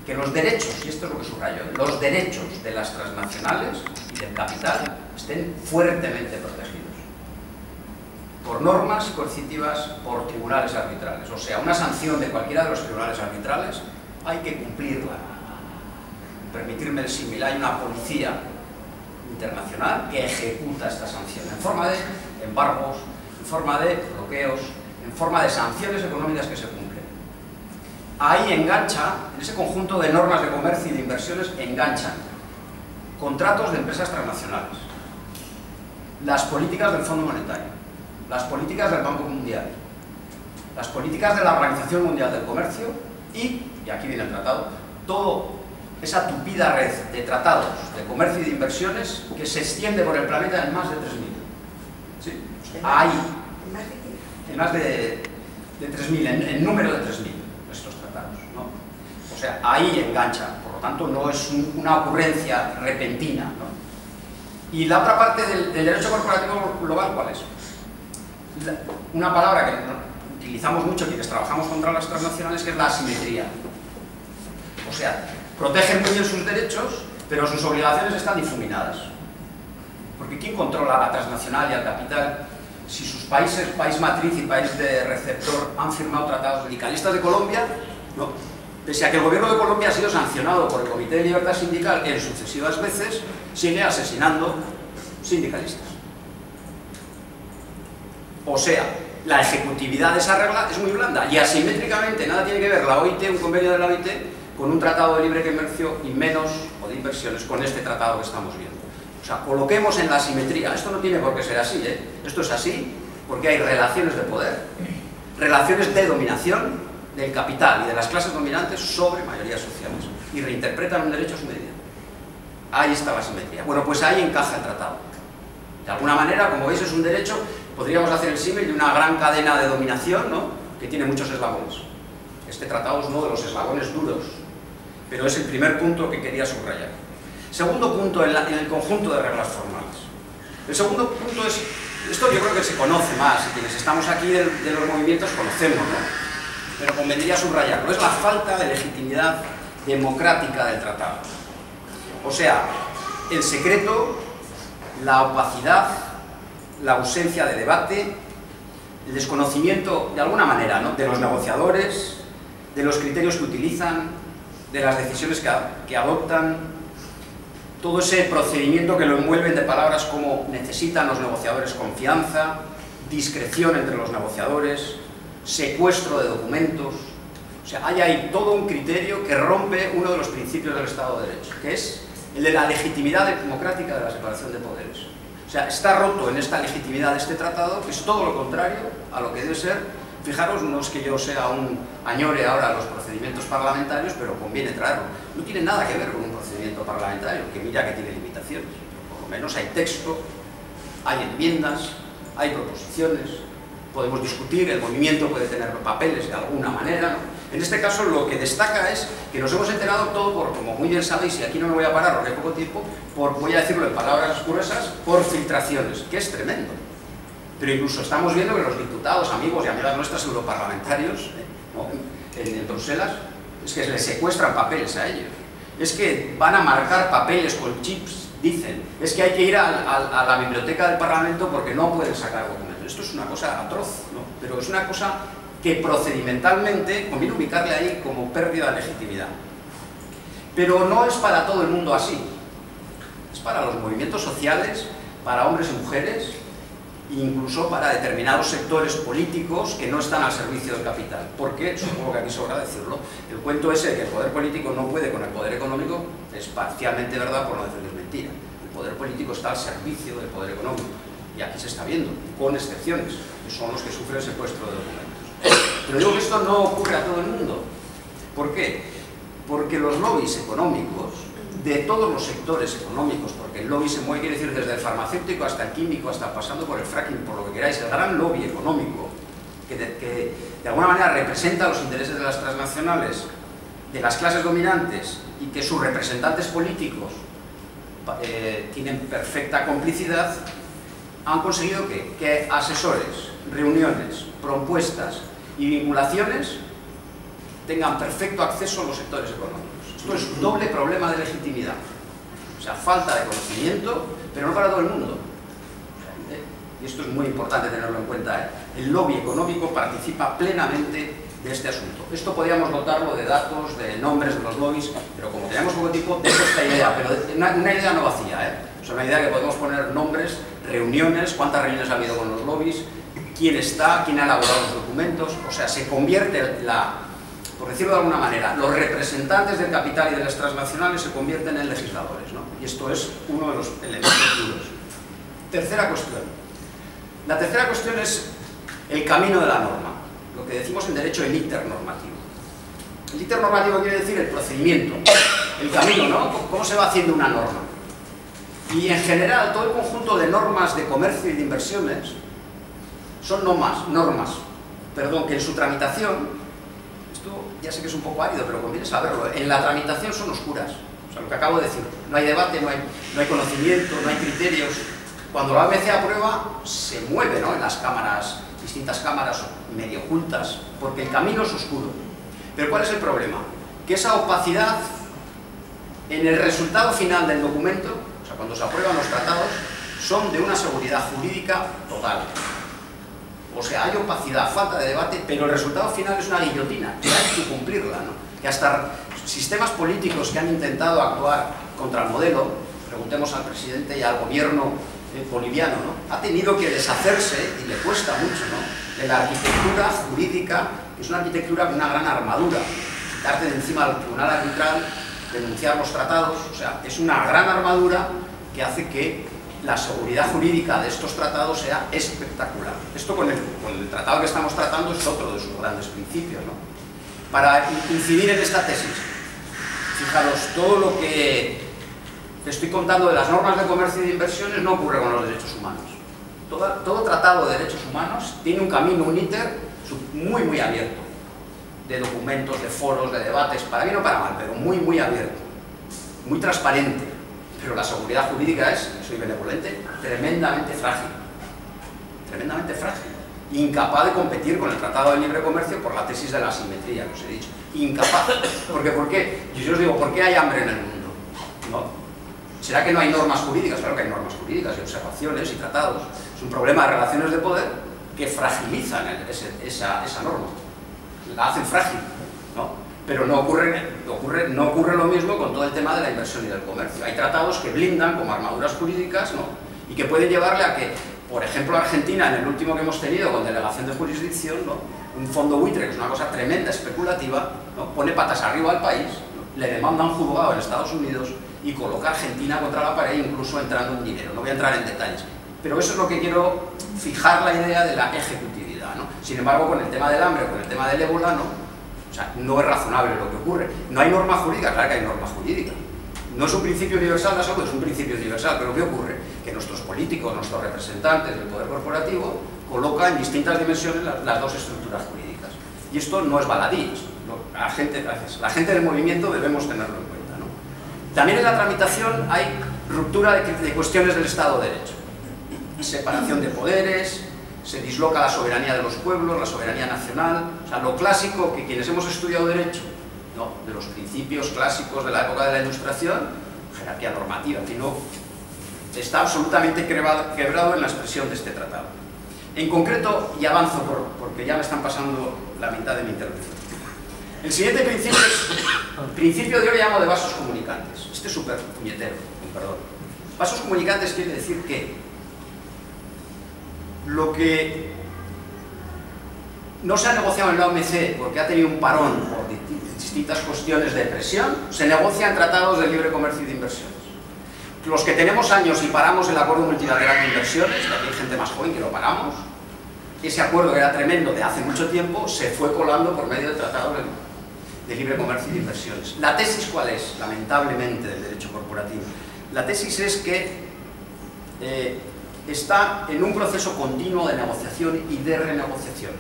que los derechos, y esto es lo que subrayo, los derechos de las transnacionales y del capital estén fuertemente protegidos por normas coercitivas, por tribunales arbitrales. O sea, una sanción de cualquiera de los tribunales arbitrales hay que cumplirla. Permitirme el símil, hay una policía internacional que ejecuta esta sanción en forma de embargos, en forma de bloqueos, en forma de sanciones económicas que se cumplen. Ahí engancha, en ese conjunto de normas de comercio y de inversiones, enganchan contratos de empresas transnacionales, las políticas del Fondo Monetario, las políticas del Banco Mundial, las políticas de la Organización Mundial del Comercio y aquí viene el tratado, toda esa tupida red de tratados de comercio y de inversiones que se extiende por el planeta en más de 3.000. ¿Sí? Ahí, en más de 3.000, en número de 3.000 estos tratados, ¿no? O sea, ahí engancha, por lo tanto no es una ocurrencia repentina, ¿no? Y la otra parte del derecho corporativo global, ¿cuál es? Una palabra que utilizamos mucho quienes trabajamos contra las transnacionales, que es la asimetría. O sea, protegen muy bien sus derechos, pero sus obligaciones están difuminadas. Porque ¿quién controla a la transnacional y al capital si sus países, país matriz y país de receptor, han firmado tratados sindicalistas de Colombia? No. Pese a que el gobierno de Colombia ha sido sancionado por el Comité de Libertad Sindical en sucesivas veces, sigue asesinando sindicalistas. O sea, la ejecutividad de esa regla es muy blanda y asimétricamente nada tiene que ver la OIT, un convenio de la OIT, con un tratado de libre comercio y menos, o de inversiones, con este tratado que estamos viendo. O sea, coloquemos en la asimetría. Esto no tiene por qué ser así, ¿eh? Esto es así porque hay relaciones de poder, relaciones de dominación del capital y de las clases dominantes sobre mayorías sociales y reinterpretan un derecho a su medida. Ahí está la asimetría. Bueno, pues ahí encaja el tratado. De alguna manera, como veis, es un derecho, podríamos hacer el símil de una gran cadena de dominación, ¿no?, que tiene muchos eslabones. Este tratado es uno de los eslabones duros, pero es el primer punto que quería subrayar. Segundo punto, en el conjunto de reglas formales. El segundo punto es, esto yo creo que se conoce más, y quienes estamos aquí de los movimientos conocemos, ¿no?, pero convendría subrayarlo, es la falta de legitimidad democrática del tratado. O sea, el secreto, la opacidad, la ausencia de debate, el desconocimiento, de alguna manera, ¿no?, de los negociadores, de los criterios que utilizan, de las decisiones que adoptan, todo ese procedimiento que lo envuelven de palabras como necesitan los negociadores confianza, discreción entre los negociadores, secuestro de documentos. O sea, hay ahí todo un criterio que rompe uno de los principios del Estado de Derecho, que es el de la legitimidad democrática de la separación de poderes. O sea, está roto en esta legitimidad de este tratado, que es todo lo contrario a lo que debe ser. Fijaros, no es que yo sea un añore ahora los procedimientos parlamentarios, pero conviene traerlo. No tiene nada que ver con un procedimiento parlamentario, que mira que tiene limitaciones. Por lo menos hay texto, hay enmiendas, hay proposiciones, podemos discutir, el movimiento puede tener papeles de alguna manera, ¿no? En este caso lo que destaca es que nos hemos enterado todo por, como muy bien sabéis, y aquí no me voy a parar porque hay poco tiempo, voy a decirlo en palabras gruesas, por filtraciones, que es tremendo. Pero incluso estamos viendo que los diputados, amigos y amigas nuestras europarlamentarios, ¿no?, en Bruselas, es que les secuestran papeles a ellos. Es que van a marcar papeles con chips, dicen. Es que hay que ir a la biblioteca del Parlamento porque no pueden sacar documentos. Esto es una cosa atroz, ¿no?, pero es una cosa que procedimentalmente conviene ubicarle ahí como pérdida de legitimidad. Pero no es para todo el mundo así. Es para los movimientos sociales, para hombres y mujeres, incluso para determinados sectores políticos que no están al servicio del capital. Porque, supongo que aquí sobra decirlo, el cuento ese de que el poder político no puede con el poder económico es parcialmente verdad, por no decirles mentira. El poder político está al servicio del poder económico. Y aquí se está viendo, con excepciones, que son los que sufren el secuestro de documentos. Pero digo que esto no ocurre a todo el mundo. ¿Por qué? Porque los lobbies económicos, de todos los sectores económicos, porque el lobby se mueve, quiere decir, desde el farmacéutico hasta el químico, hasta pasando por el fracking, por lo que queráis, el gran lobby económico, que de alguna manera representa los intereses de las transnacionales, de las clases dominantes, y que sus representantes políticos tienen perfecta complicidad, han conseguido que asesores, reuniones, propuestas y vinculaciones tengan perfecto acceso a los sectores económicos. Esto es un doble problema de legitimidad. O sea, falta de conocimiento, pero no para todo el mundo. Y esto es muy importante tenerlo en cuenta, El lobby económico participa plenamente de este asunto. Esto podríamos dotarlo de datos, de nombres de los lobbies, pero como tenemos poco tiempo, dejo esta idea, pero una idea no vacía, O sea, una idea que podemos poner nombres, reuniones, cuántas reuniones ha habido con los lobbies, quién está, quién ha elaborado los documentos, o sea, se convierte por decirlo de alguna manera, los representantes del capital y de las transnacionales se convierten en legisladores, ¿no? Y esto es uno de los elementos duros. Tercera cuestión. La tercera cuestión es el camino de la norma, lo que decimos en derecho el íter normativo. El íter normativo quiere decir el procedimiento, el camino, ¿no? ¿Cómo se va haciendo una norma? Y en general todo el conjunto de normas de comercio y de inversiones son normas, que en su tramitación, esto ya sé que es un poco árido, pero conviene saberlo, en la tramitación son oscuras. O sea, lo que acabo de decir, no hay debate, no hay conocimiento, no hay criterios. Cuando la OMC aprueba, se mueve, ¿no? En las cámaras, distintas cámaras medio ocultas, porque el camino es oscuro. Pero ¿cuál es el problema? Que esa opacidad en el resultado final del documento, o sea, cuando se aprueban los tratados, son de una seguridad jurídica total. O sea, hay opacidad, falta de debate, pero el resultado final es una guillotina, que hay que cumplirla, ¿no? Que hasta sistemas políticos que han intentado actuar contra el modelo, preguntemos al presidente y al gobierno boliviano, ¿no? Ha tenido que deshacerse, y le cuesta mucho, ¿no? De la arquitectura jurídica, que es una arquitectura con una gran armadura. Quitarte de encima al tribunal arbitral, denunciar los tratados, o sea, es una gran armadura que hace que la seguridad jurídica de estos tratados sea espectacular. Esto con el tratado que estamos tratando es otro de sus grandes principios, ¿no? Para incidir en esta tesis, fijaros, todo lo que te estoy contando de las normas de comercio y de inversiones no ocurre con los derechos humanos. Todo tratado de derechos humanos tiene un camino, un íter muy, muy abierto, de documentos, de foros, de debates, para bien o para mal, pero muy, muy abierto, muy transparente. Pero la seguridad jurídica es, soy benevolente, tremendamente frágil, incapaz de competir con el Tratado de Libre Comercio por la tesis de la asimetría, que os he dicho, incapaz. ¿Por qué? Yo os digo, ¿por qué hay hambre en el mundo? ¿No? ¿Será que no hay normas jurídicas? Claro que hay normas jurídicas y observaciones y tratados. Es un problema de relaciones de poder que fragilizan esa norma, la hacen frágil, ¿no? Pero no ocurre lo mismo con todo el tema de la inversión y del comercio. Hay tratados que blindan como armaduras jurídicas, ¿no? Y que pueden llevarle a que, por ejemplo, Argentina, en el último que hemos tenido con delegación de jurisdicción, ¿no? Un fondo buitre, que es una cosa tremenda, especulativa, ¿no? Pone patas arriba al país, ¿no? Le demanda a un juzgado en Estados Unidos y coloca a Argentina contra la pared, incluso entrando en dinero. No voy a entrar en detalles, pero eso es lo que quiero fijar, la idea de la ejecutividad, ¿no? Sin embargo, con el tema del hambre, con el tema del ébola, ¿no? O sea, no es razonable lo que ocurre. No hay norma jurídica, claro que hay norma jurídica. No es un principio universal la salud, es un principio universal, pero ¿qué ocurre? Que nuestros políticos, nuestros representantes del poder corporativo colocan en distintas dimensiones las dos estructuras jurídicas. Y esto no es baladí, la gente del movimiento debemos tenerlo en cuenta, ¿no? También en la tramitación hay ruptura de cuestiones del Estado de Derecho, separación de poderes, se disloca la soberanía de los pueblos, la soberanía nacional, o sea, lo clásico que quienes hemos estudiado Derecho, ¿no? De los principios clásicos de la época de la Ilustración, jerarquía normativa, en fin, no, está absolutamente quebrado en la expresión de este tratado. En concreto, y avanzo porque ya me están pasando la mitad de mi intervención. El siguiente principio es principio de hoy llamo de vasos comunicantes. Este es súper puñetero, con perdón. Vasos comunicantes quiere decir que lo que no se ha negociado en la OMC porque ha tenido un parón por distintas cuestiones de presión, se negocia en tratados de libre comercio y de inversiones. Los que tenemos años y paramos el acuerdo multilateral de inversiones, que aquí hay gente más joven que lo paramos, ese acuerdo que era tremendo de hace mucho tiempo se fue colando por medio de tratados de libre comercio y de inversiones. ¿La tesis cuál es? Lamentablemente, del derecho corporativo. La tesis es que está en un proceso continuo de negociación y de renegociación.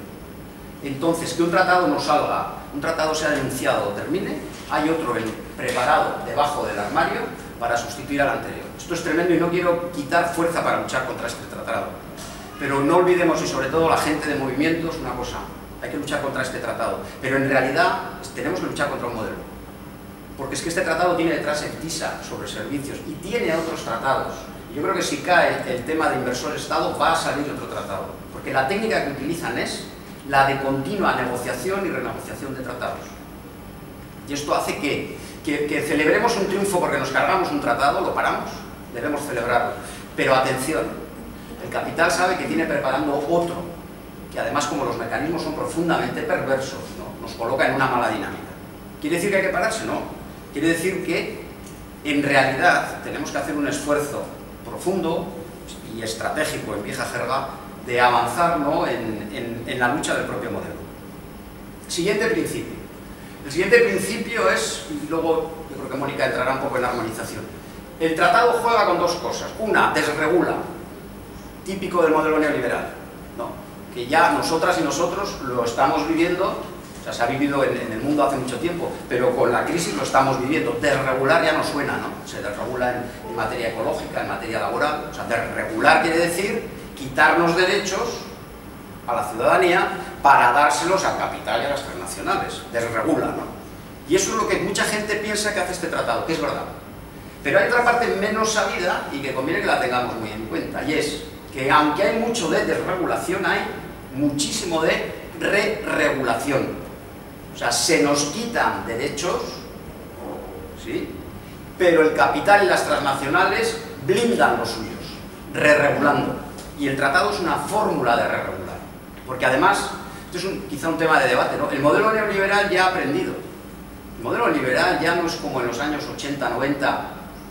Entonces, que un tratado no salga, un tratado sea denunciado o termine, hay otro preparado debajo del armario para sustituir al anterior. Esto es tremendo y no quiero quitar fuerza para luchar contra este tratado. Pero no olvidemos, y sobre todo la gente de movimientos, una cosa, hay que luchar contra este tratado. Pero en realidad tenemos que luchar contra un modelo. porque es que este tratado tiene detrás el TISA sobre servicios y tiene otros tratados. Yo creo que si cae el tema de inversor-Estado va a salir otro tratado, porque la técnica que utilizan es la de continua negociación y renegociación de tratados. Y esto hace que celebremos un triunfo porque nos cargamos un tratado, lo paramos, debemos celebrarlo. Pero atención, el capital sabe que tiene preparando otro, que además, como los mecanismos son profundamente perversos, ¿no?, nos coloca en una mala dinámica. ¿Quiere decir que hay que pararse? No. Quiere decir que en realidad tenemos que hacer un esfuerzo profundo y estratégico, en vieja jerga, de avanzar, ¿no?, en la lucha del propio modelo. Siguiente principio. El siguiente principio es, y luego yo creo que Mónica entrará un poco en la armonización. El tratado juega con dos cosas. Una, desregula, típico del modelo neoliberal, ¿no?, que ya nosotras y nosotros lo estamos viviendo. O sea, se ha vivido en el mundo hace mucho tiempo, pero con la crisis lo estamos viviendo. Desregular ya no suena, ¿no? Se desregula en materia ecológica, en materia laboral. O sea, desregular quiere decir quitarnos derechos a la ciudadanía para dárselos al capital y a las transnacionales. Desregula, ¿no? Y eso es lo que mucha gente piensa que hace este tratado, que es verdad. Pero hay otra parte menos sabida y que conviene que la tengamos muy en cuenta, y es que aunque hay mucho de desregulación, hay muchísimo de re-regulación. O sea, se nos quitan derechos, ¿sí?, pero el capital y las transnacionales blindan los suyos, re-regulando. Y el tratado es una fórmula de re-regular. Porque además, esto es quizá un tema de debate, ¿no? El modelo neoliberal ya ha aprendido. El modelo liberal ya no es como en los años 80, 90,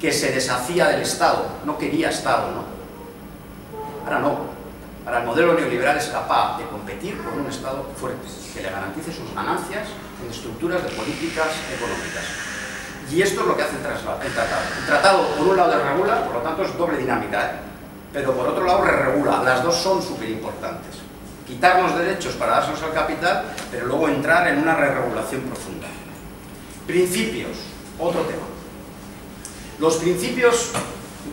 que se deshacía del Estado, no quería Estado, ¿no? Ahora no. Ahora el modelo neoliberal es capaz de competir con un Estado fuerte, que le garantice sus ganancias en estructuras de políticas económicas. Y esto es lo que hace el tratado. El tratado, por un lado, desregula, por lo tanto es doble dinámica, ¿eh?, pero por otro lado, re-regula. Las dos son súper importantes. Quitarnos derechos para dárselos al capital, pero luego entrar en una re-regulación profunda. Principios, otro tema. Los principios,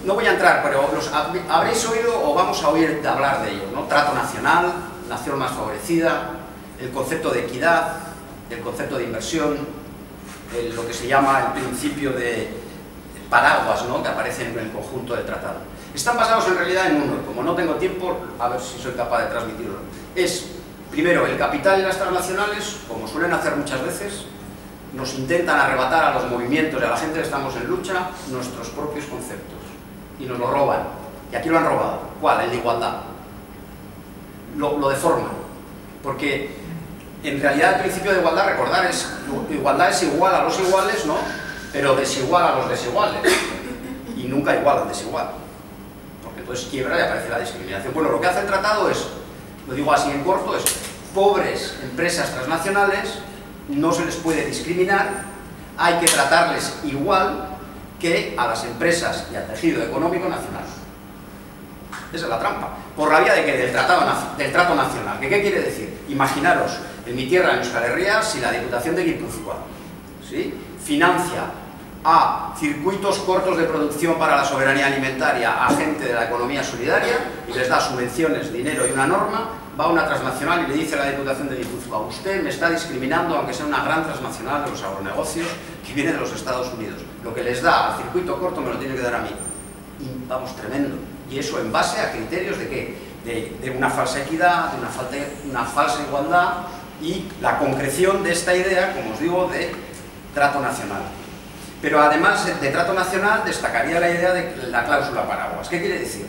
no voy a entrar, pero los habréis oído o vamos a oír hablar de ellos, ¿no? Trato nacional, nación más favorecida, el concepto de equidad, el concepto de inversión, lo que se llama el principio de paraguas, ¿no?, que aparece en el conjunto del tratado. Están basados en realidad en uno, como no tengo tiempo, a ver si soy capaz de transmitirlo. Es, primero, el capital y las transnacionales, como suelen hacer muchas veces, nos intentan arrebatar a los movimientos y a la gente que estamos en lucha nuestros propios conceptos. Y nos lo roban. Y aquí lo han robado. ¿Cuál? El de igualdad. Lo deforman. Porque en realidad el principio de igualdad, recordar, es igualdad es igual a los iguales, ¿no?, pero desigual a los desiguales. Y nunca igual al desigual. Porque entonces quiebra y aparece la discriminación. Bueno, lo que hace el tratado es, lo digo así en corto, es pobres empresas transnacionales no se les puede discriminar, hay que tratarles igual que a las empresas y al tejido económico nacional. Esa es la trampa. Por la vía de que del trato nacional. ¿Qué quiere decir? Imaginaros, en mi tierra, en Euskal Herria, si la Diputación de Guipúzcoa, ¿sí?, financia a circuitos cortos de producción para la soberanía alimentaria a gente de la economía solidaria y les da subvenciones, dinero y una norma, va a una transnacional y le dice a la Diputación de Guipúzcoa: usted me está discriminando, aunque sea una gran transnacional de los agronegocios que viene de los Estados Unidos. Lo que les da al circuito corto me lo tiene que dar a mí. Y vamos, tremendo. Y eso en base a criterios de ¿qué? De una falsa equidad, de una falsa igualdad y la concreción de esta idea, como os digo, de trato nacional. Pero además de trato nacional destacaría la idea de la cláusula paraguas. ¿Qué quiere decir?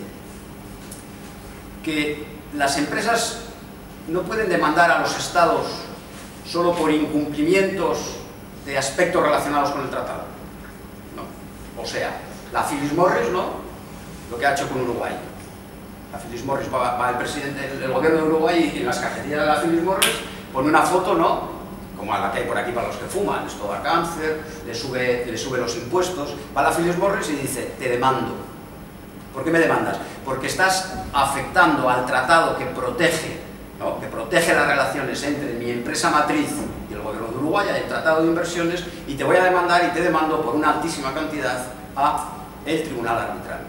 Que las empresas no pueden demandar a los estados solo por incumplimientos de aspectos relacionados con el tratado. No. O sea, la Philip Morris, ¿no?, lo que ha hecho con Uruguay. La Philip Morris va el presidente del gobierno de Uruguay y en las cajetillas de la Philip Morris pone una foto, ¿no?, como a la que hay por aquí para los que fuman, esto da cáncer, le sube los impuestos. Va la Philip Morris y dice: te demando. ¿Por qué me demandas? Porque estás afectando al tratado que protege, ¿no?, que protege las relaciones entre mi empresa matriz y el gobierno de Uruguay, el tratado de inversiones, y te voy a demandar y te demando por una altísima cantidad a el tribunal arbitral.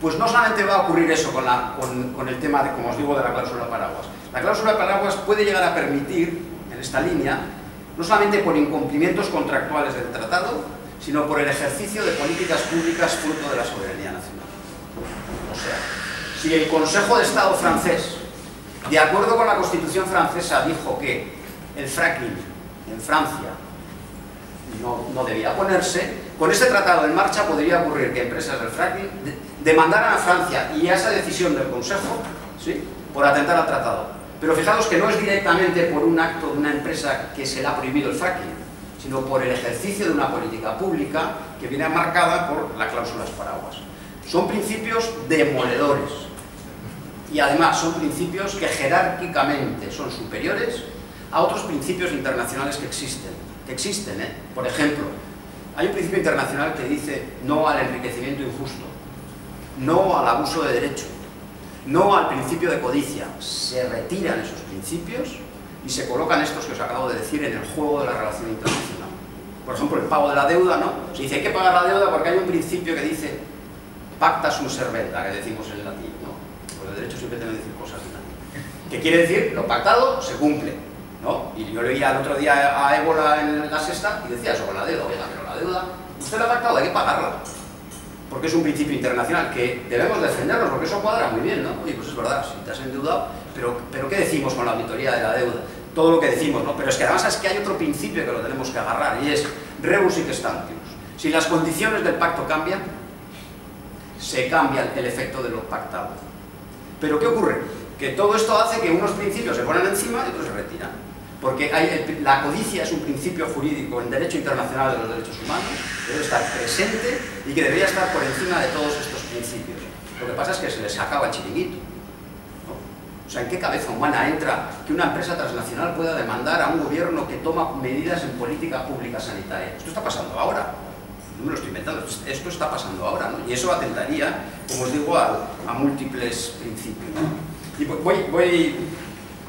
Pues no solamente va a ocurrir eso con el tema, como os digo, de la cláusula paraguas. La cláusula paraguas puede llegar a permitir, en esta línea, no solamente por incumplimientos contractuales del tratado, sino por el ejercicio de políticas públicas fruto de la soberanía nacional. O sea, si el Consejo de Estado francés, de acuerdo con la Constitución francesa, dijo que el fracking en Francia no debía ponerse, con este tratado en marcha podría ocurrir que empresas del fracking demandaran a Francia y a esa decisión del Consejo, ¿sí?, por atentar al tratado. Pero fijaos que no es directamente por un acto de una empresa que se le ha prohibido el fracking, sino por el ejercicio de una política pública que viene marcada por las cláusulas paraguas. Son principios demoledores y además son principios que jerárquicamente son superiores a otros principios internacionales que existen. Por ejemplo, hay un principio internacional que dice no al enriquecimiento injusto, no al abuso de derecho, no al principio de codicia. Se retiran esos principios y se colocan estos que os acabo de decir en el juego de la relación internacional. Por ejemplo, el pago de la deuda, ¿no? Se dice hay que pagar la deuda porque hay un principio que dice pacta sunt servanda, que decimos en latín, ¿no? Pues el derecho siempre tiene que decir cosas en latín. ¿Qué quiere decir? Lo pactado se cumple, ¿no? Y yo leía el otro día a Ébola en la Sexta y decía sobre la deuda, oiga, pero la deuda, usted la ha pactado, hay que pagarla. Porque es un principio internacional que debemos defendernos, porque eso cuadra muy bien, ¿no? Oye, pues es verdad, si te has endeudado, pero ¿qué decimos con la auditoría de la deuda? Todo lo que decimos, ¿no? Pero es que además es que hay otro principio que lo tenemos que agarrar, y es rebus sic stantibus. Si las condiciones del pacto cambian, se cambia el efecto de lo pactado. Pero ¿qué ocurre? Que todo esto hace que unos principios se ponen encima y otros se retiran. Porque la codicia es un principio jurídico en derecho internacional de los derechos humanos, que debe estar presente y que debería estar por encima de todos estos principios. Lo que pasa es que se les acaba el chiringuito, ¿no? O sea, ¿en qué cabeza humana entra que una empresa transnacional pueda demandar a un gobierno que toma medidas en política pública sanitaria? Esto está pasando ahora, no me lo estoy inventando, esto está pasando ahora, ¿no? Y eso atentaría, como os digo, a múltiples principios, ¿no? Y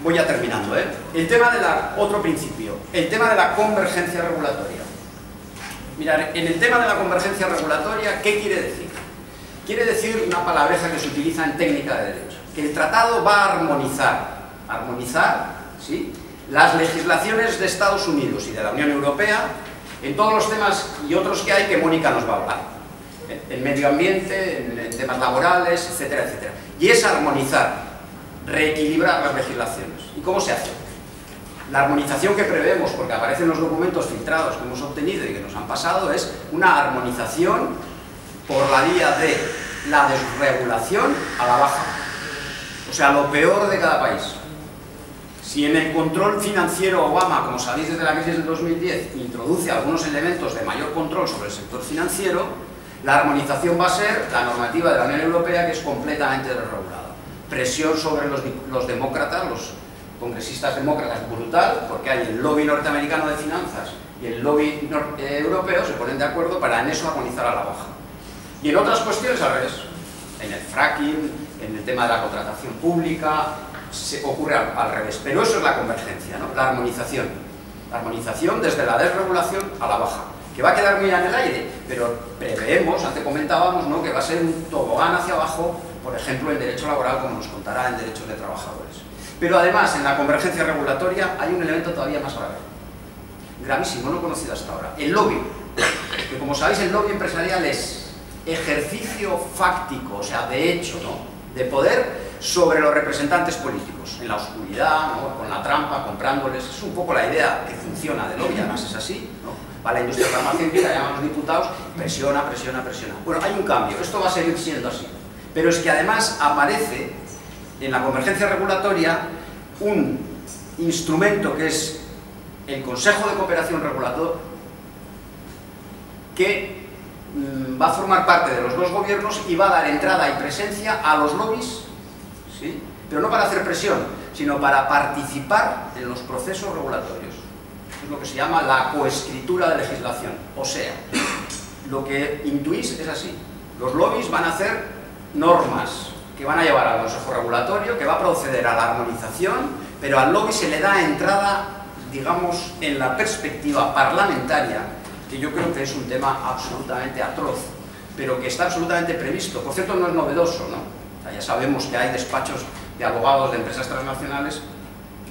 voy ya terminando, ¿eh? El tema de otro principio, el tema de la convergencia regulatoria. Mirad, en el tema de la convergencia regulatoria, ¿qué quiere decir? Quiere decir una palabreja que se utiliza en técnica de derecho, que el tratado va a armonizar, ¿sí?, las legislaciones de Estados Unidos y de la Unión Europea en todos los temas y otros que hay que Mónica nos va a hablar, en medio ambiente, en temas laborales, etcétera, etcétera. Y es armonizar, reequilibrar las legislaciones. ¿Y cómo se hace? La armonización que prevemos, porque aparecen los documentos filtrados que hemos obtenido y que nos han pasado, es una armonización por la vía de la desregulación a la baja. O sea, lo peor de cada país. Si en el control financiero Obama, como sabéis desde la crisis del 2010, introduce algunos elementos de mayor control sobre el sector financiero, la armonización va a ser la normativa de la Unión Europea, que es completamente desregulada. Presión sobre los demócratas, los congresistas demócratas, brutal, porque hay el lobby norteamericano de finanzas y el lobby europeo se ponen de acuerdo para en eso armonizar a la baja. Y en otras cuestiones al revés, en el fracking, en el tema de la contratación pública, se ocurre al revés, pero eso es la convergencia, ¿no? La armonización desde la desregulación a la baja, que va a quedar muy en el aire, pero preveemos, antes comentábamos, ¿no?, que va a ser un tobogán hacia abajo, por ejemplo, en derecho laboral, como nos contará en derechos de trabajadores. Pero además, en la convergencia regulatoria hay un elemento todavía más grave, gravísimo, no conocido hasta ahora, el lobby, que como sabéis el lobby empresarial es ejercicio fáctico, o sea, de hecho, ¿no?, de poder sobre los representantes políticos, en la oscuridad, ¿no?, con la trampa, comprándoles. Es un poco la idea que funciona de lobby, además es así, ¿no? Va la industria farmacéutica, llaman a los diputados, presiona. Bueno, hay un cambio, esto va a seguir siendo así, pero es que además aparece en la convergencia regulatoria un instrumento que es el Consejo de Cooperación Regulador, que va a formar parte de los dos gobiernos y va a dar entrada y presencia a los lobbies, ¿sí?, pero no para hacer presión, sino para participar en los procesos regulatorios. Es lo que se llama la coescritura de legislación. O sea, lo que intuís es así. Los lobbies van a hacer normas que van a llevar al Consejo Regulatorio, que va a proceder a la armonización, pero al lobby se le da entrada, digamos, en la perspectiva parlamentaria, que yo creo que es un tema absolutamente atroz, pero que está absolutamente previsto. Por cierto, no es novedoso, ¿no? O sea, ya sabemos que hay despachos de abogados de empresas transnacionales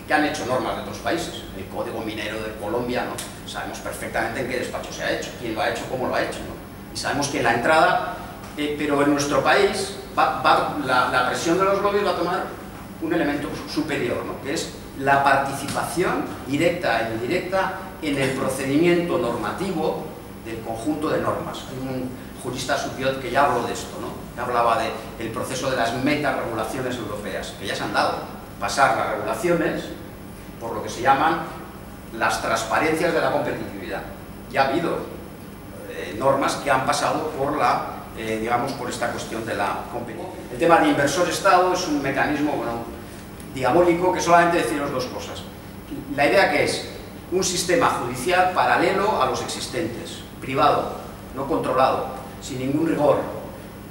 que han hecho normas de otros países. El Código Minero de Colombia, ¿no? Sabemos perfectamente en qué despacho se ha hecho, quién lo ha hecho, cómo lo ha hecho, ¿no? Y sabemos que la entrada, pero en nuestro país la presión de los lobbies va a tomar un elemento superior, ¿no? Que es la participación directa e indirecta en el procedimiento normativo del conjunto de normas. Hay un jurista Supiot que ya habló de esto, ¿no? Que hablaba del proceso de las metaregulaciones europeas, que ya se han dado. Pasar las regulaciones por lo que se llaman las transparencias de la competitividad. Ya ha habido normas que han pasado por digamos, por esta cuestión de la competitividad. El tema de inversor-estado es un mecanismo, bueno, diabólico, que solamente deciros dos cosas. La idea que es un sistema judicial paralelo a los existentes, privado, no controlado, sin ningún rigor,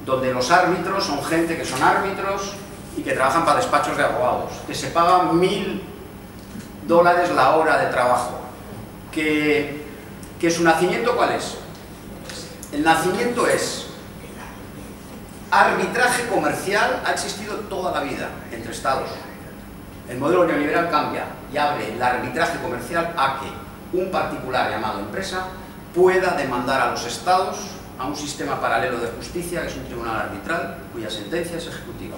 donde los árbitros son gente que son árbitros y que trabajan para despachos de abogados, que se pagan $1000 la hora de trabajo, que su nacimiento, ¿cuál es? El nacimiento es arbitraje comercial, ha existido toda la vida entre estados. El modelo neoliberal cambia y abre el arbitraje comercial a que un particular llamado empresa pueda demandar a los estados a un sistema paralelo de justicia, que es un tribunal arbitral cuya sentencia es ejecutiva.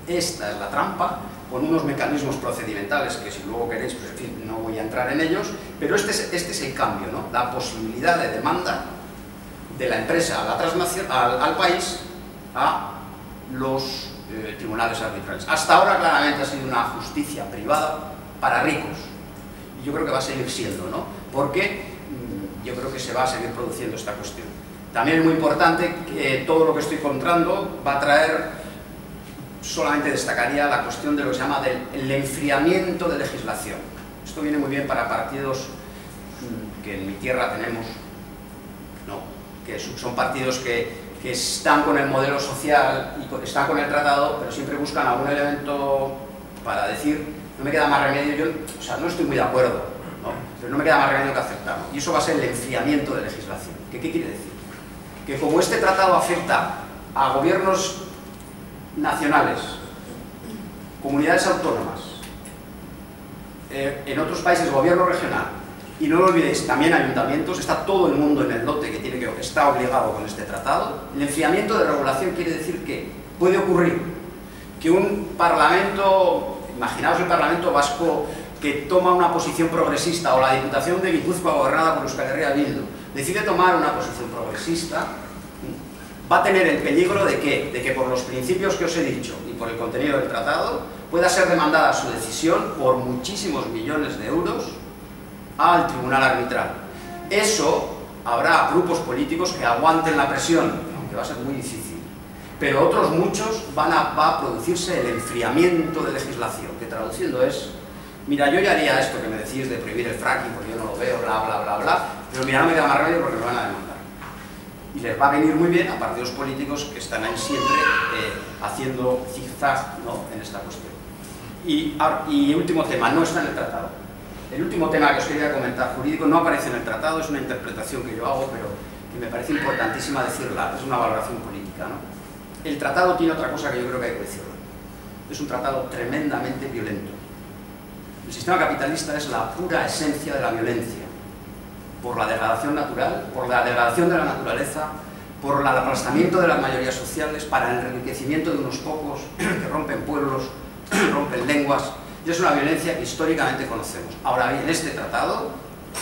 Esta es la trampa, con unos mecanismos procedimentales que, si luego queréis, pues en fin, no voy a entrar en ellos, pero este es el cambio, ¿no? La posibilidad de demanda de la empresa a la transnacional, al país, a los tribunales arbitrales. Hasta ahora claramente ha sido una justicia privada para ricos, y yo creo que va a seguir siendo, ¿no? Porque yo creo que se va a seguir produciendo esta cuestión. También es muy importante que todo lo que estoy contando va a traer, solamente destacaría la cuestión de lo que se llama del enfriamiento de legislación. Esto viene muy bien para partidos que en mi tierra tenemos, ¿no? Que son partidos que están con el modelo social y están con el tratado, pero siempre buscan algún elemento para decir, no me queda más remedio, yo, o sea, no estoy muy de acuerdo, ¿no? Pero no me queda más remedio que aceptarlo. Y eso va a ser el enfriamiento de legislación. ¿Qué quiere decir? Que como este tratado afecta a gobiernos nacionales, comunidades autónomas, en otros países gobierno regional, y no lo olvidéis, también ayuntamientos, está todo el mundo en el lote que está obligado con este tratado. El enfriamiento de regulación quiere decir que puede ocurrir que un parlamento, imaginaos el Parlamento Vasco que toma una posición progresista, o la Diputación de Guipúzcoa gobernada por Euskal Herria Bildu, decide tomar una posición progresista, va a tener el peligro de ¿qué? De que por los principios que os he dicho y por el contenido del tratado pueda ser demandada su decisión por muchísimos millones de euros al tribunal arbitral. Eso habrá grupos políticos que aguanten la presión, aunque va a ser muy difícil, pero otros muchos va a producirse el enfriamiento de legislación, que traduciendo es, mira, yo ya haría esto que me decís de prohibir el fracking porque yo no lo veo, bla, bla, bla, bla, pero mira, no me queda más remedio porque me van a demandar. Y les va a venir muy bien a partidos políticos que están ahí siempre haciendo zigzag, ¿no?, en esta cuestión. Y último tema, no está en el tratado. El último tema que os quería comentar, jurídico, no aparece en el tratado, es una interpretación que yo hago, pero que me parece importantísima decirla, es una valoración política, ¿no? El tratado tiene otra cosa que yo creo que hay que decirlo. Es un tratado tremendamente violento. El sistema capitalista es la pura esencia de la violencia, por la degradación natural, por la degradación de la naturaleza, por el aplastamiento de las mayorías sociales, para el enriquecimiento de unos pocos que rompen pueblos, rompen lenguas. Y es una violencia que históricamente conocemos. Ahora bien, este tratado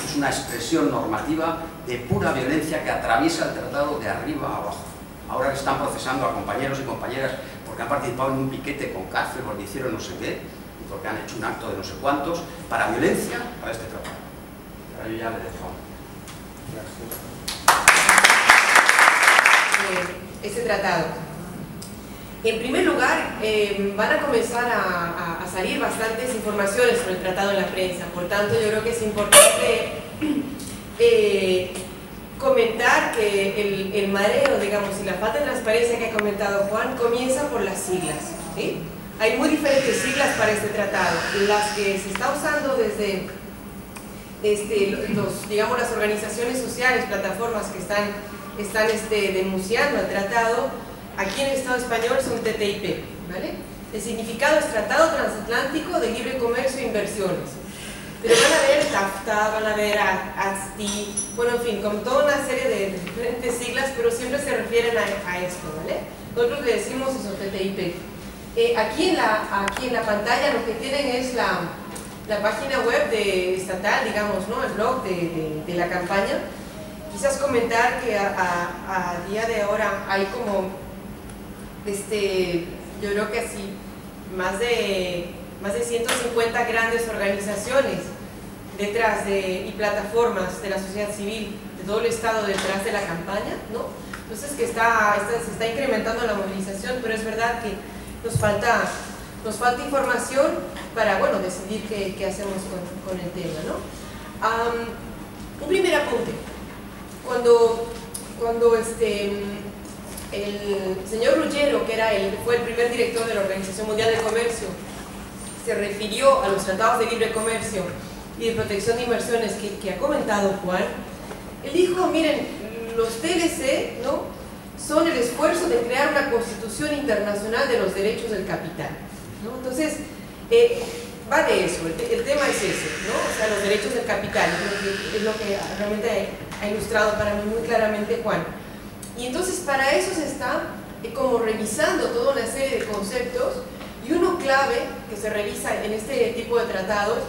es una expresión normativa de pura violencia que atraviesa el tratado de arriba a abajo. Ahora que están procesando a compañeros y compañeras porque han participado en un piquete con cárcel, porque hicieron no sé qué, y porque han hecho un acto de no sé cuántos, para violencia, para este tratado. Ahora yo ya le dejo. Este tratado. En primer lugar, van a comenzar a salir bastantes informaciones sobre el tratado en la prensa, por tanto yo creo que es importante comentar que el mareo, digamos, y la falta de transparencia que ha comentado Juan, comienza por las siglas, ¿sí? Hay muy diferentes siglas para este tratado, las que se está usando desde digamos, las organizaciones sociales, plataformas que están denunciando el tratado. Aquí en el Estado español son TTIP, ¿vale? El significado es Tratado Transatlántico de Libre Comercio e Inversiones. Pero van a ver TAFTA, van a ver ATSTI, bueno, en fin, con toda una serie de diferentes siglas, pero siempre se refieren a esto, ¿vale? Nosotros le decimos eso, TTIP. Aquí en la pantalla lo que tienen es la página web estatal, digamos, ¿no? El blog de la campaña. Quizás comentar que a día de ahora hay como, yo creo que así, más de 150 grandes organizaciones detrás y plataformas de la sociedad civil de todo el estado detrás de la campaña, ¿no? Entonces que se está incrementando la movilización, pero es verdad que nos falta información para, bueno, decidir qué hacemos con el tema, ¿no? Un primer apunte. Cuando el señor Ruggiero, que fue el primer director de la Organización Mundial de Comercio, se refirió a los tratados de libre comercio y de protección de inversiones que ha comentado Juan, él dijo, miren, los TLC, ¿no?, son el esfuerzo de crear una constitución internacional de los derechos del capital, ¿no? Entonces, va de eso, el tema es ese, ¿no? O sea, los derechos del capital, es lo que realmente ha ilustrado para mí muy claramente Juan. Y entonces para eso se está como revisando toda una serie de conceptos, y uno clave que se revisa en este tipo de tratados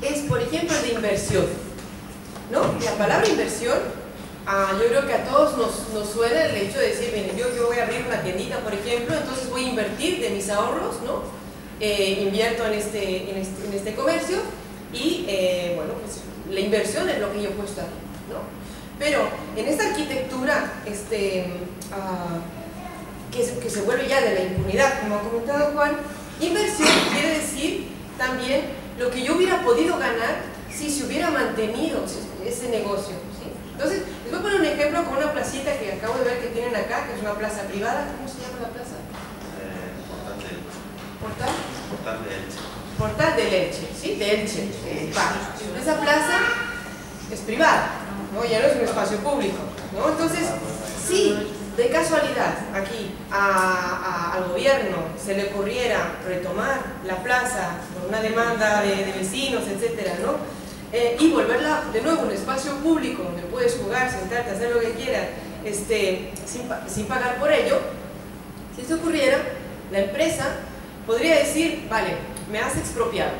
es, por ejemplo, el de inversión, ¿no? La palabra inversión, yo creo que a todos nos suena el hecho de decir, miren, yo voy a abrir una tiendita, por ejemplo, entonces voy a invertir de mis ahorros, ¿no? Invierto en este comercio y, bueno, pues la inversión es lo que yo he puesto aquí, ¿no? Pero en esta arquitectura, que se vuelve ya de la impunidad, como ha comentado Juan, inversión quiere decir también lo que yo hubiera podido ganar si se hubiera mantenido ese negocio, ¿sí? Entonces, les voy a poner un ejemplo con una placita que acabo de ver que tienen acá, que es una plaza privada. ¿Cómo se llama la plaza? Portal de Elche. Portal de Elche, ¿sí? De Elche. Esa plaza es privada, ¿no? Ya no es un espacio público, ¿no? Entonces, sí, de casualidad aquí al gobierno se le ocurriera retomar la plaza por una demanda de vecinos, etcétera, ¿no? Y volverla de nuevo un espacio público donde puedes jugar, sentarte, hacer lo que quieras, sin pagar por ello. Si eso ocurriera, la empresa podría decir, vale, me has expropiado,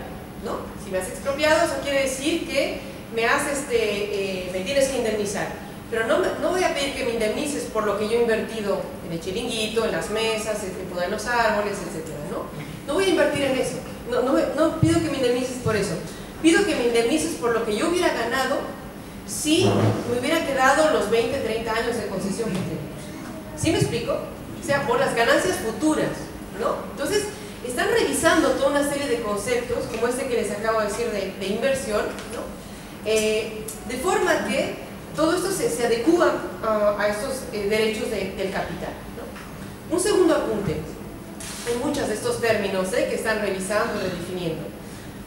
¿no? Si me has expropiado, eso quiere decir que me tienes que indemnizar. Pero no voy a pedir que me indemnices por lo que yo he invertido en el chiringuito, en las mesas, en podar los árboles, etcétera, ¿no? No voy a invertir en eso. No pido que me indemnices por eso. Pido que me indemnices por lo que yo hubiera ganado si me hubiera quedado los 20, 30 años de concesión que tenemos. ¿Sí me explico? O sea, por las ganancias futuras, ¿no? Entonces, están revisando toda una serie de conceptos, como este que les acabo de decir de inversión, ¿no? De forma que todo esto se adecúa a estos derechos del capital, ¿no? Un segundo apunte, hay muchos de estos términos que están revisando y redefiniendo.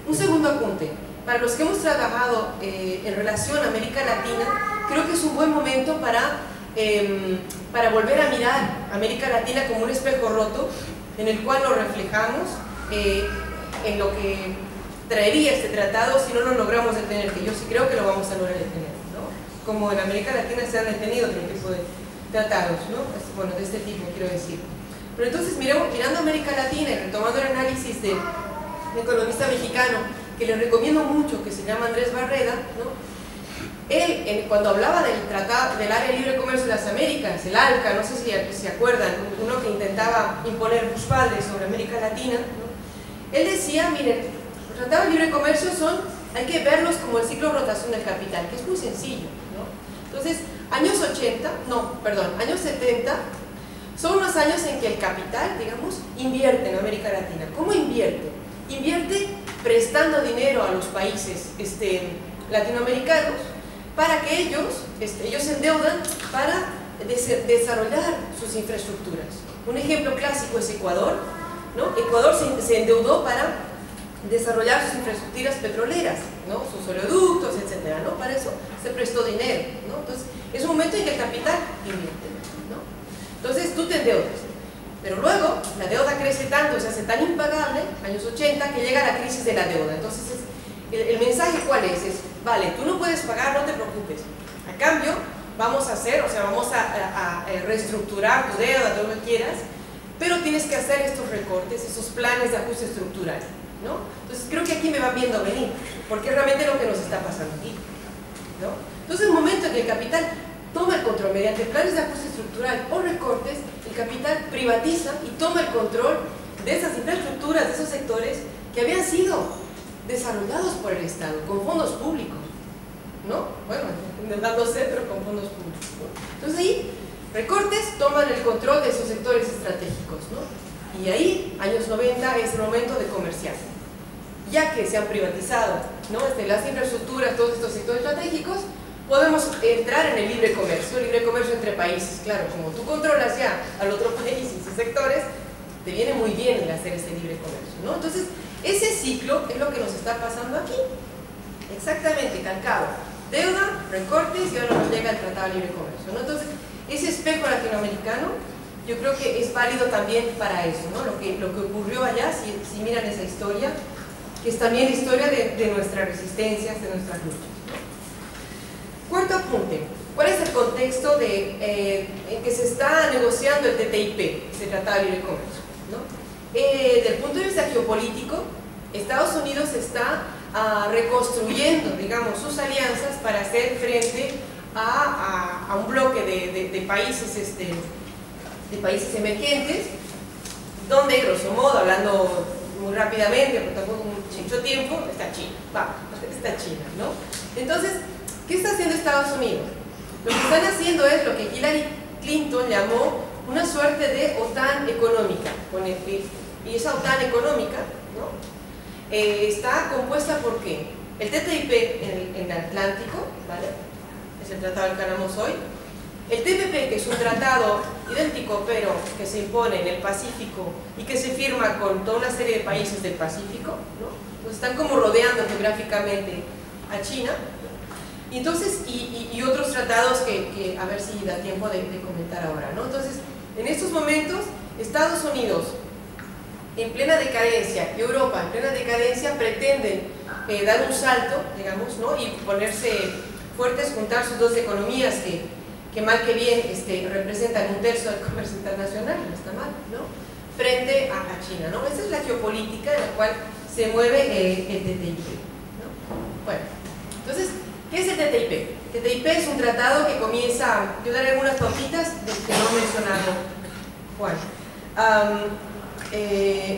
Un segundo apunte, para los que hemos trabajado en relación a América Latina, creo que es un buen momento para volver a mirar a América Latina como un espejo roto, en el cual nos reflejamos en lo que traería este tratado si no lo logramos detener, que yo sí creo que lo vamos a lograr detener, ¿no? Como en América Latina se han detenido otro tipo de tratados, ¿no? Bueno, de este tipo quiero decir. Pero entonces mirando a América Latina y retomando el análisis de un economista mexicano que le recomiendo mucho, que se llama Andrés Barreda, ¿no? Él, cuando hablaba del tratado del Área de Libre Comercio de las Américas, el ALCA, no sé si se acuerdan, uno que intentaba imponer Bush padre sobre América Latina, ¿no? Él decía, miren, los tratados de libre comercio hay que verlos como el ciclo de rotación del capital, que es muy sencillo, ¿no? Entonces, años 70 son unos años en que el capital, digamos, invierte en América Latina. ¿Cómo invierte? Invierte prestando dinero a los países latinoamericanos para que ellos se endeudan para desarrollar sus infraestructuras. Un ejemplo clásico es Ecuador, ¿no? Ecuador se endeudó para desarrollar sus infraestructuras petroleras, ¿no? Sus oleoductos, etcétera, ¿no? Para eso se prestó dinero, ¿no? Entonces, es un momento en que el capital invierte, ¿no? Entonces, tú te endeudas. Pero luego la deuda crece tanto, se hace tan impagable, años 80, que llega la crisis de la deuda. Entonces, el mensaje ¿cuál es? Es, vale, tú no puedes pagar, no te preocupes. A cambio, vamos a hacer, o sea, vamos a reestructurar tu deuda, todo lo que quieras, pero tienes que hacer estos recortes, esos planes de ajuste estructural, ¿no? Entonces, creo que aquí me van viendo venir, porque es realmente lo que nos está pasando aquí, ¿no? Entonces, el momento en que el capital toma el control mediante planes de ajuste estructural o recortes, el capital privatiza y toma el control de esas infraestructuras, de esos sectores que habían sido desarrollados por el Estado, con fondos públicos, ¿no? Bueno, dándose, pero con fondos públicos, ¿no? Entonces ahí, recortes toman el control de esos sectores estratégicos, ¿no? Y ahí, años 90, es el momento de comerciar. Ya que se han privatizado, ¿no? Las infraestructuras, todos estos sectores estratégicos, podemos entrar en el libre comercio entre países. Claro, como tú controlas ya al otro país y sus sectores, te viene muy bien el hacer ese libre comercio, ¿no? Entonces, ese ciclo es lo que nos está pasando aquí. Exactamente, calcado. Deuda, recortes y ahora nos llega el Tratado de Libre Comercio, ¿no? Entonces, ese espejo latinoamericano yo creo que es válido también para eso, ¿no? Lo que ocurrió allá, si miran esa historia, que es también la historia de nuestras resistencias, de nuestras luchas, ¿no? Cuarto apunte. ¿Cuál es el contexto en que se está negociando el TTIP, ese Tratado de Libre Comercio, ¿no? Desde el punto de vista geopolítico, Estados Unidos está reconstruyendo, digamos, sus alianzas para hacer frente a un bloque de países emergentes, donde, grosso modo, hablando muy rápidamente, porque tampoco mucho tiempo, está China. Está China, ¿no? Entonces, ¿qué está haciendo Estados Unidos? Lo que están haciendo es lo que Hillary Clinton llamó una suerte de OTAN económica, y esa OTAN económica, ¿no? Está compuesta por ¿qué? El TTIP en el Atlántico, ¿vale? Es el tratado del que hablamos hoy. El TPP, que es un tratado idéntico, pero que se impone en el Pacífico y que se firma con toda una serie de países del Pacífico, ¿no? Pues están como rodeando geográficamente a China. Y entonces, y otros tratados que a ver si da tiempo de comentar ahora, ¿no? Entonces, en estos momentos, Estados Unidos en plena decadencia y Europa en plena decadencia pretenden dar un salto, digamos, ¿no? Y ponerse fuertes, juntar sus dos economías que mal que bien representan un tercio del comercio internacional, no está mal, ¿no? Frente a China, ¿no? Esa es la geopolítica en la cual se mueve el TTIP, ¿no? Bueno, entonces, ¿qué es el TTIP? El TTIP es un tratado que comienza, yo daré algunas pautitas de que no he mencionado Juan.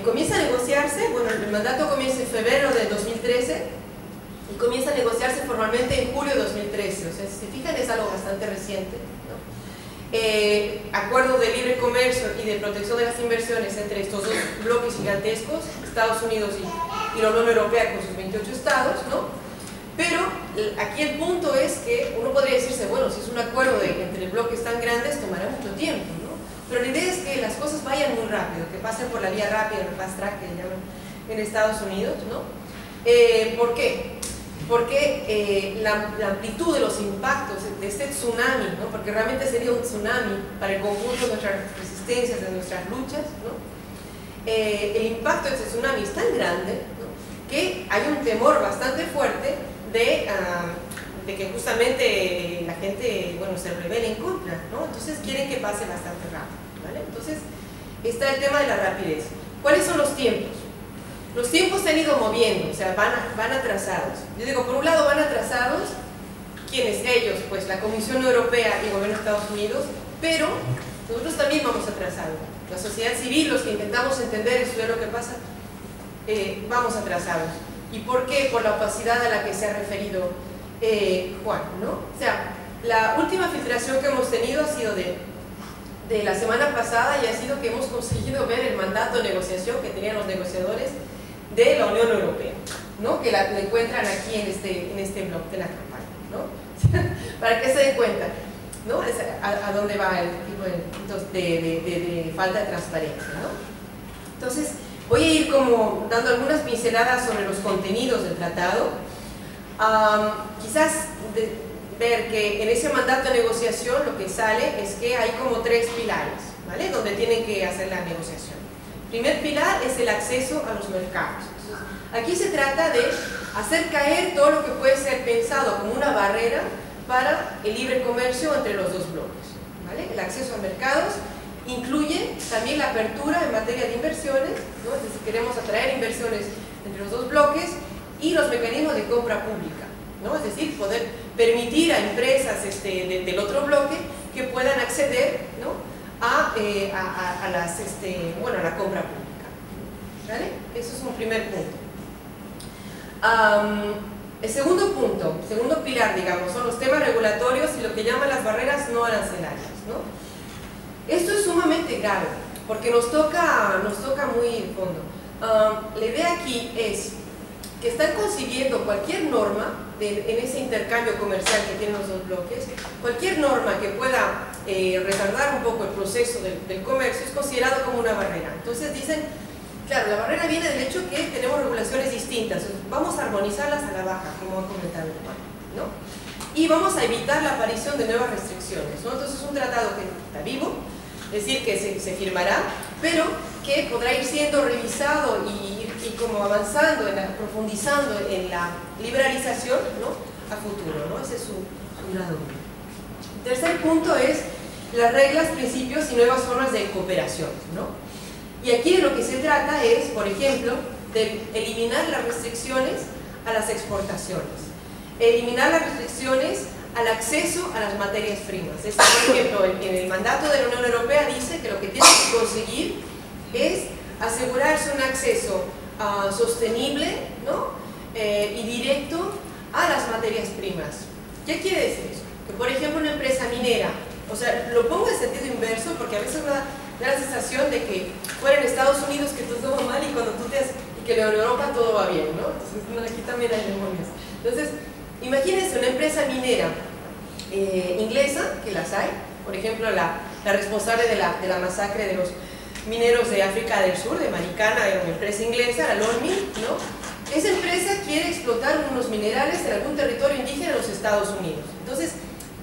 Comienza a negociarse, bueno, el mandato comienza en febrero del 2013 y comienza a negociarse formalmente en julio de 2013, o sea, si se fijan es algo bastante reciente, ¿no? Acuerdo de libre comercio y de protección de las inversiones entre estos dos bloques gigantescos, Estados Unidos y la Unión Europea con sus 28 estados, ¿no? Pero aquí el punto es que uno podría decirse, bueno, si es un acuerdo entre bloques tan grandes tomará mucho tiempo, ¿no? Pero la idea es que las cosas vayan muy rápido, que pasen por la vía rápida, el fast track que llaman en Estados Unidos, ¿no? ¿Por qué? Porque la amplitud de los impactos de este tsunami, ¿no? Porque realmente sería un tsunami para el conjunto de nuestras resistencias, de nuestras luchas, ¿no? El impacto de este tsunami es tan grande, ¿no? Que hay un temor bastante fuerte de que justamente la gente, bueno, se rebele en contra, ¿no? Entonces quieren que pase bastante rápido, ¿vale? Entonces está el tema de la rapidez. ¿Cuáles son los tiempos? Los tiempos se han ido moviendo, o sea, van atrasados. Yo digo, por un lado van atrasados, ¿quiénes? Ellos, pues la Comisión Europea y el gobierno de Estados Unidos, pero nosotros también vamos atrasados. La sociedad civil, los que intentamos entender, estudiar lo que pasa, vamos atrasados. ¿Y por qué? Por la opacidad a la que se ha referido Juan, ¿no? O sea, la última filtración que hemos tenido ha sido de la semana pasada y ha sido que hemos conseguido ver el mandato de negociación que tenían los negociadores de la Unión Europea, ¿no? Que la encuentran aquí en este blog de la campaña, ¿no? Para que se den cuenta, ¿no? A dónde va el tipo de falta de transparencia, ¿no? Entonces, voy a ir como dando algunas pinceladas sobre los contenidos del tratado. Quizás ver que en ese mandato de negociación lo que sale es que hay como tres pilares, ¿vale? Donde tienen que hacer la negociación. Primer pilar es el acceso a los mercados. Entonces, aquí se trata de hacer caer todo lo que puede ser pensado como una barrera para el libre comercio entre los dos bloques, ¿vale? El acceso a mercados incluye también la apertura en materia de inversiones, ¿no? Es decir, queremos atraer inversiones entre los dos bloques, y los mecanismos de compra pública, ¿no? Es decir, poder permitir a empresas del otro bloque que puedan acceder, ¿no? a la compra pública, ¿vale? Eso es un primer punto. El segundo punto, segundo pilar, digamos, son los temas regulatorios y lo que llaman las barreras no arancelarias, ¿no? Esto es sumamente grave porque nos toca muy en fondo. La idea aquí es que están consiguiendo cualquier norma en ese intercambio comercial que tienen los dos bloques, cualquier norma que pueda retardar un poco el proceso del comercio es considerado como una barrera. Entonces dicen, claro, la barrera viene del hecho que tenemos regulaciones distintas, vamos a armonizarlas a la baja, como ha comentado el Juan, ¿no? Y vamos a evitar la aparición de nuevas restricciones, ¿no? Entonces es un tratado que está vivo, es decir, que se firmará, pero que podrá ir siendo revisado y como avanzando, profundizando en la liberalización, ¿no? A futuro, ¿no? Ese es su lado. Tercer punto es las reglas, principios y nuevas formas de cooperación, ¿no? Y aquí de lo que se trata es, por ejemplo, de eliminar las restricciones a las exportaciones, eliminar las restricciones al acceso a las materias primas. Esto, por ejemplo, en el mandato de la Unión Europea dice que lo que tiene que conseguir es asegurarse un acceso sostenible, ¿no? Y directo a las materias primas. ¿Qué quiere decir eso? Que, por ejemplo, una empresa minera, o sea, lo pongo en sentido inverso porque a veces da la sensación de que fuera en Estados Unidos que todo va mal y cuando tú y que en Europa todo va bien, ¿no? Entonces, aquí también hay demonios. Entonces, imagínense una empresa minera inglesa, que las hay, por ejemplo, la responsable de la masacre de los mineros de África del Sur, de Maricana, era una empresa inglesa, la Lonmin, ¿no? Esa empresa quiere explotar unos minerales en algún territorio indígena de los Estados Unidos. Entonces,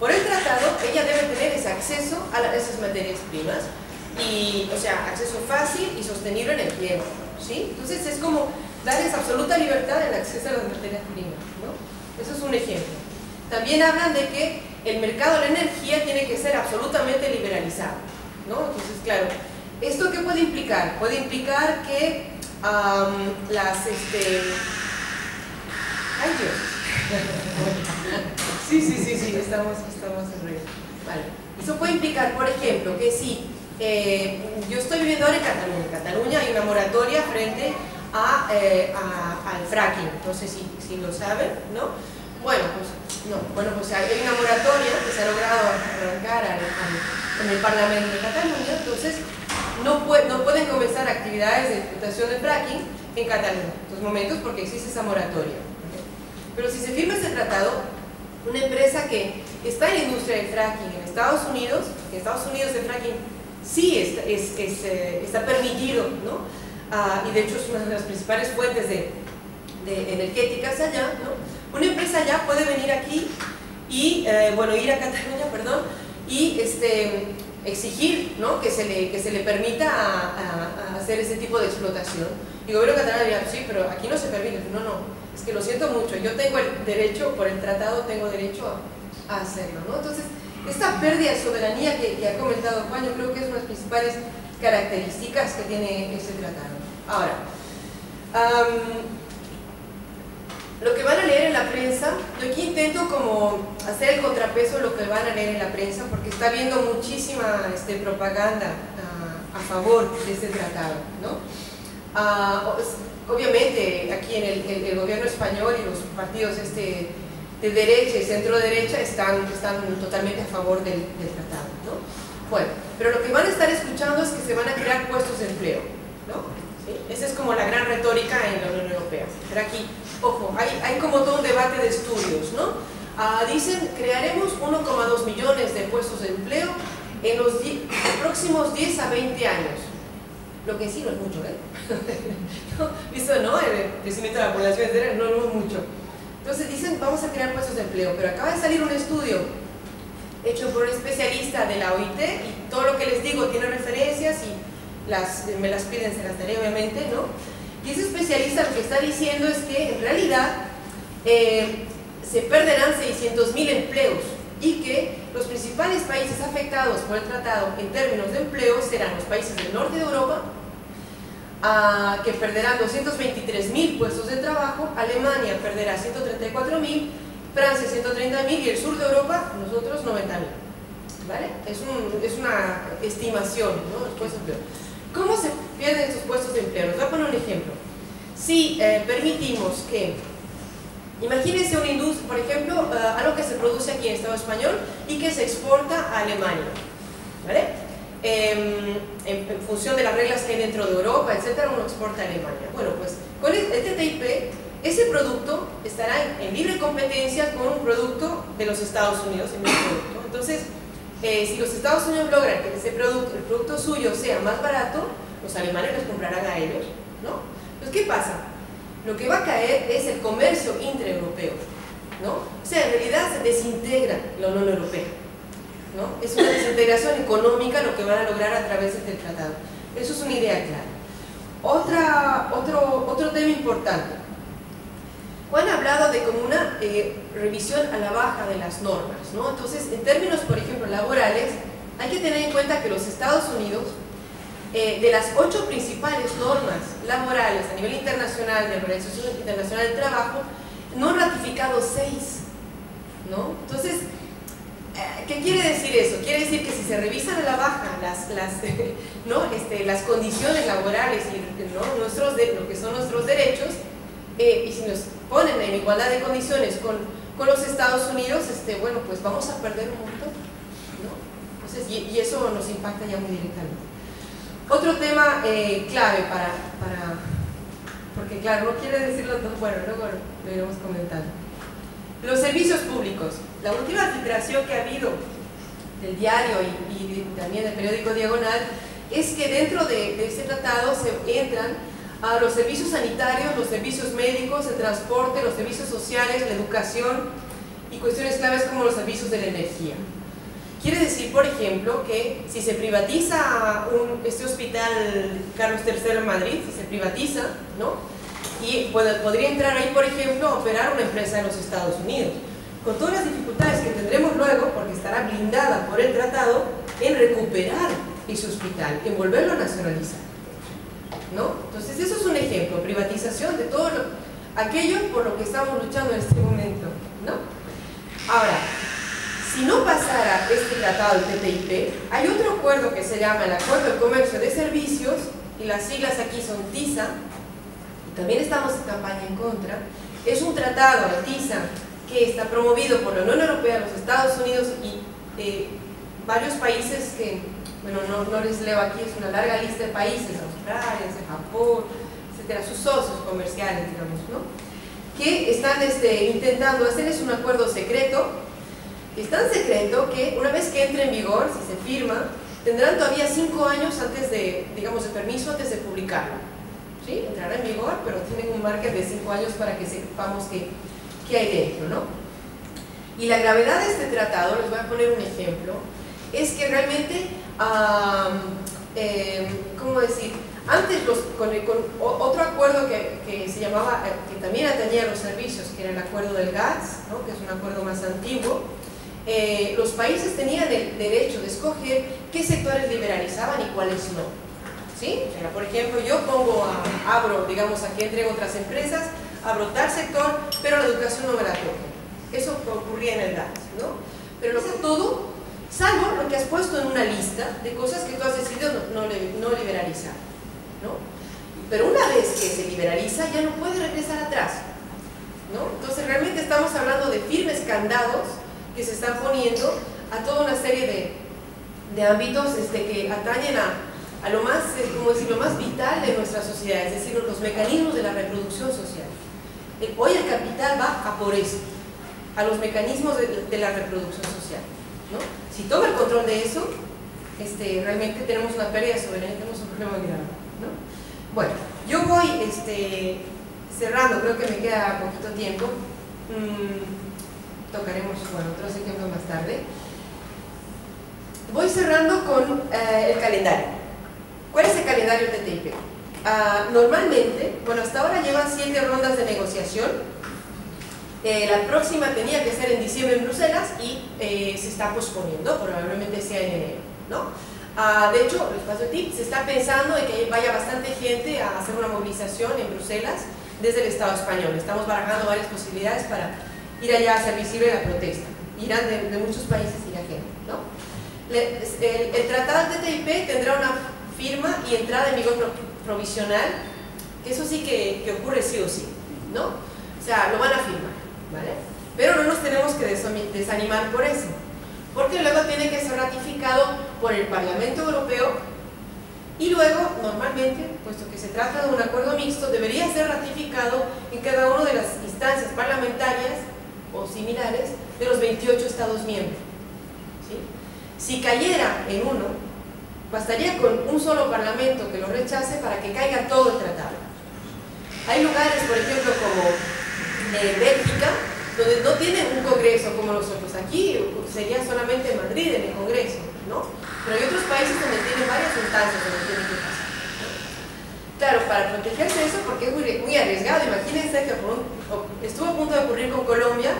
por el tratado, ella debe tener ese acceso a esas materias primas, y, o sea, acceso fácil y sostenible en el tiempo, ¿sí? Entonces, es como darles absoluta libertad en el acceso a las materias primas, ¿no? Eso es un ejemplo. También hablan de que el mercado de la energía tiene que ser absolutamente liberalizado, ¿no? Entonces, claro, ¿esto qué puede implicar? Puede implicar que ¡ay, Dios! Sí, estamos en ruido. Vale. Eso puede implicar, por ejemplo, que si yo estoy viviendo ahora en Cataluña. En Cataluña hay una moratoria frente al fracking, no sé si lo saben, ¿no? Bueno, pues hay una moratoria que se ha logrado arrancar en el Parlamento de Cataluña, entonces no pueden comenzar actividades de explotación de fracking en Cataluña en estos momentos porque existe esa moratoria. Pero si se firma este tratado, una empresa que está en la industria del fracking en Estados Unidos el fracking sí está permitido, ¿no? Y de hecho es una de las principales fuentes de energéticas allá, ¿no? Una empresa allá puede venir aquí y, ir a Cataluña, perdón, y exigir, ¿no? que se le permita hacer ese tipo de explotación. Y el gobierno catalán diría, sí, pero aquí no se permite. No, es que lo siento mucho, yo tengo el derecho, por el tratado tengo derecho a hacerlo, ¿no? Entonces, esta pérdida de soberanía que ha comentado Juan, yo creo que es una de las principales características que tiene este tratado. Ahora, lo que van a leer en la prensa, yo aquí intento como hacer el contrapeso de lo que van a leer en la prensa, porque está habiendo muchísima propaganda a favor de este tratado, ¿no? Obviamente aquí en el gobierno español y los partidos de derecha y centro-derecha están totalmente a favor del tratado, ¿no? Bueno, pero lo que van a estar escuchando es que se van a crear puestos de empleo, ¿no? ¿Sí? Esa es como la gran retórica en la Unión Europea. Pero aquí, ojo, hay como todo un debate de estudios, ¿no? Dicen, crearemos 1,2 millones de puestos de empleo en los próximos 10 a 20 años. Lo que sí no es mucho, ¿eh? ¿No? ¿Visto, no? El crecimiento de la población no es mucho. Entonces dicen, vamos a crear puestos de empleo, pero acaba de salir un estudio hecho por un especialista de la OIT, y todo lo que les digo tiene referencias y me las piden, se las daré obviamente, ¿no? Y ese especialista lo que está diciendo es que en realidad se perderán 600.000 empleos y que los principales países afectados por el tratado en términos de empleo serán los países del norte de Europa, que perderán 223.000 puestos de trabajo, Alemania perderá 134.000, Francia 130.000 y el sur de Europa, nosotros 90.000. ¿Vale? Es una estimación, ¿no? Los puestos de empleo. ¿Cómo se pierden estos puestos de empleo? Les voy a poner un ejemplo. Si permitimos que, imagínense una industria, por ejemplo, algo que se produce aquí en el Estado español y que se exporta a Alemania, ¿vale? En función de las reglas que hay dentro de Europa, etcétera, uno exporta a Alemania. Bueno, pues con el TTIP, ese producto estará en libre competencia con un producto de los Estados Unidos, el mismo producto. Entonces, si los Estados Unidos logran que ese producto, el producto suyo sea más barato, los alemanes los comprarán a ellos, ¿no? Entonces, ¿qué pasa? Lo que va a caer es el comercio intraeuropeo, ¿no? O sea, en realidad se desintegra la Unión Europea, ¿no? Es una desintegración económica lo que van a lograr a través de este tratado. Eso es una idea clara. Otro tema importante. Juan ha hablado de como una revisión a la baja de las normas, ¿no? Entonces, en términos, por ejemplo, laborales, hay que tener en cuenta que los Estados Unidos, de las 8 principales normas laborales a nivel internacional de la Organización Internacional del Trabajo, no han ratificado 6, ¿no? Entonces, ¿qué quiere decir eso? Quiere decir que si se revisan a la baja las condiciones laborales y, ¿no? lo que son nuestros derechos, y si nos ponen en igualdad de condiciones con los Estados Unidos, bueno, pues vamos a perder un montón, ¿no? Entonces, y eso nos impacta ya muy directamente. Otro tema clave porque claro, no quiere decirlo todo, bueno, luego lo iremos comentando. Los servicios públicos. La última filtración que ha habido del diario y también del periódico Diagonal es que dentro de este tratado se entran a los servicios sanitarios, los servicios médicos, el transporte, los servicios sociales, la educación y cuestiones claves como los servicios de la energía. Quiere decir, por ejemplo, que si se privatiza este hospital Carlos III en Madrid, si se privatiza, ¿no? Y podría entrar ahí, por ejemplo, a operar una empresa en los Estados Unidos, con todas las dificultades que tendremos luego, porque estará blindada por el tratado, en recuperar ese hospital, en volverlo a nacionalizar, ¿no? Entonces, eso es un ejemplo, privatización de todo aquello por lo que estamos luchando en este momento, ¿no? Ahora, si no pasara este tratado, el TTIP, hay otro acuerdo que se llama el Acuerdo de Comercio de Servicios, y las siglas aquí son TISA, y también estamos en campaña en contra. Es un tratado, el TISA, que está promovido por la Unión Europea, los Estados Unidos y varios países que, bueno, no les leo aquí, es una larga lista de países, Australia, Japón, etcétera, sus socios comerciales, digamos, ¿no? Que están intentando hacer, es un acuerdo secreto. Es tan secreto que una vez que entre en vigor, si se firma, tendrán todavía 5 años antes de, digamos, de permiso antes de publicarlo, ¿sí? Entrará en vigor, pero tienen un margen de 5 años para que sepamos qué hay dentro, ¿no? Y la gravedad de este tratado, les voy a poner un ejemplo, es que realmente, ¿cómo decir? Antes, con otro acuerdo que se llamaba, que también atañía a los servicios, que era el acuerdo del GATS, ¿no? Que es un acuerdo más antiguo, los países tenían el derecho de escoger qué sectores liberalizaban y cuáles no, ¿sí? O sea, por ejemplo, yo abro, digamos, aquí entren otras empresas, abro tal sector, pero la educación no me la toco. Eso ocurría en el GATS, ¿no? Pero lo que todo, salvo lo que has puesto en una lista de cosas que tú has decidido no liberalizar, ¿no? Pero una vez que se liberaliza, ya no puede regresar atrás, ¿no? Entonces, realmente estamos hablando de firmes candados que se están poniendo a toda una serie de ámbitos que atañen a lo más, como decir, lo más vital de nuestra sociedad, es decir, los mecanismos de la reproducción social. Hoy el capital va a por eso, a los mecanismos de la reproducción social, ¿no? Si toma el control de eso, realmente tenemos una pérdida de soberanía, tenemos un problema grave, ¿no? Bueno, yo voy cerrando, creo que me queda poquito tiempo. Tocaremos, bueno, otros ejemplos más tarde. voy cerrando con el calendario. ¿Cuál es el calendario de TTIP? Normalmente, bueno, hasta ahora llevan 7 rondas de negociación. La próxima tenía que ser en diciembre en Bruselas y se está posponiendo, probablemente sea en enero, ¿no? De hecho, el espacio TIP se está pensando en que vaya bastante gente a hacer una movilización en Bruselas desde el Estado español. Estamos barajando varias posibilidades para ir allá a hacer visible la protesta. Irán de muchos países irá gente, ¿no? El tratado de TTIP tendrá una firma y entrada en vigor provisional, que eso sí que ocurre sí o sí, ¿no? O sea, lo van a firmar, ¿vale? Pero no nos tenemos que desanimar por eso, porque luego tiene que ser ratificado por el Parlamento Europeo y luego, normalmente, puesto que se trata de un acuerdo mixto, debería ser ratificado en cada una de las instancias parlamentarias o similares de los 28 Estados miembros, ¿sí? Si cayera en uno, bastaría con un solo parlamento que lo rechace para que caiga todo el tratado. Hay lugares, por ejemplo, como Bélgica, donde no tienen un congreso como nosotros. Aquí sería solamente Madrid en el congreso, ¿no? Pero hay otros países donde tienen varias instancias donde tienen que pasar, ¿no? Claro, para protegerse de eso, porque es muy arriesgado. Imagínense que estuvo a punto de ocurrir con Colombia,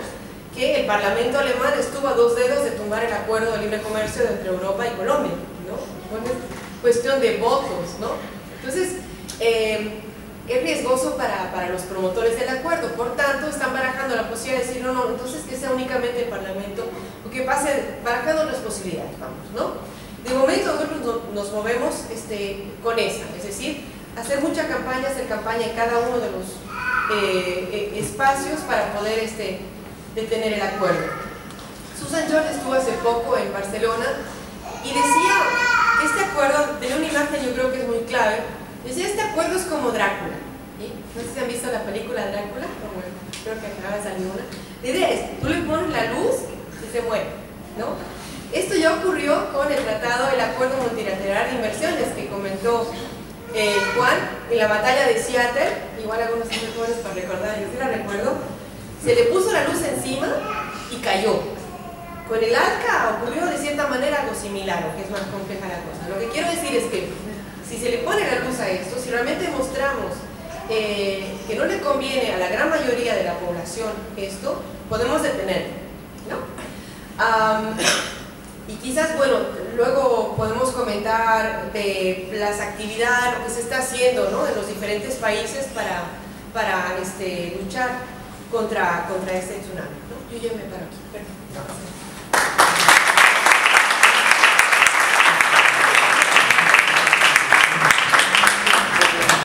que el Parlamento alemán estuvo a 2 dedos de tumbar el acuerdo de libre comercio entre Europa y Colombia, ¿no? Bueno, es cuestión de votos, ¿no? Entonces, es riesgoso para los promotores del acuerdo. Por tanto, están barajando la posibilidad de decir, no, entonces que sea únicamente el Parlamento, o que pase, barajando las posibilidades, vamos, ¿no? De momento nosotros nos movemos con esa, es decir, hacer mucha campaña, hacer campaña en cada uno de los espacios para poder detener el acuerdo. Susan George estuvo hace poco en Barcelona y decía que este acuerdo, tenía una imagen yo creo que es muy clave. Decía, este acuerdo es como Drácula, ¿sí? No sé si han visto la película de Drácula, bueno, creo que acaba de salir una. La idea es, tú le pones la luz y se muere, ¿no? Esto ya ocurrió con el tratado, el acuerdo multilateral de inversiones que comentó Juan en la batalla de Seattle. Igual algunos son muy jóvenes para recordar, yo sí la recuerdo. Se le puso la luz encima y cayó. Con el ALCA ocurrió de cierta manera algo similar, aunque es más compleja la cosa. Lo que quiero decir es que si se le pone la luz a esto, si realmente mostramos que no le conviene a la gran mayoría de la población esto, podemos detenerlo, ¿no? Y quizás, bueno, luego podemos comentar de las actividades, lo que se está haciendo, ¿no?, en los diferentes países para luchar contra este tsunami, ¿no? Yo ya me paro aquí, perdón.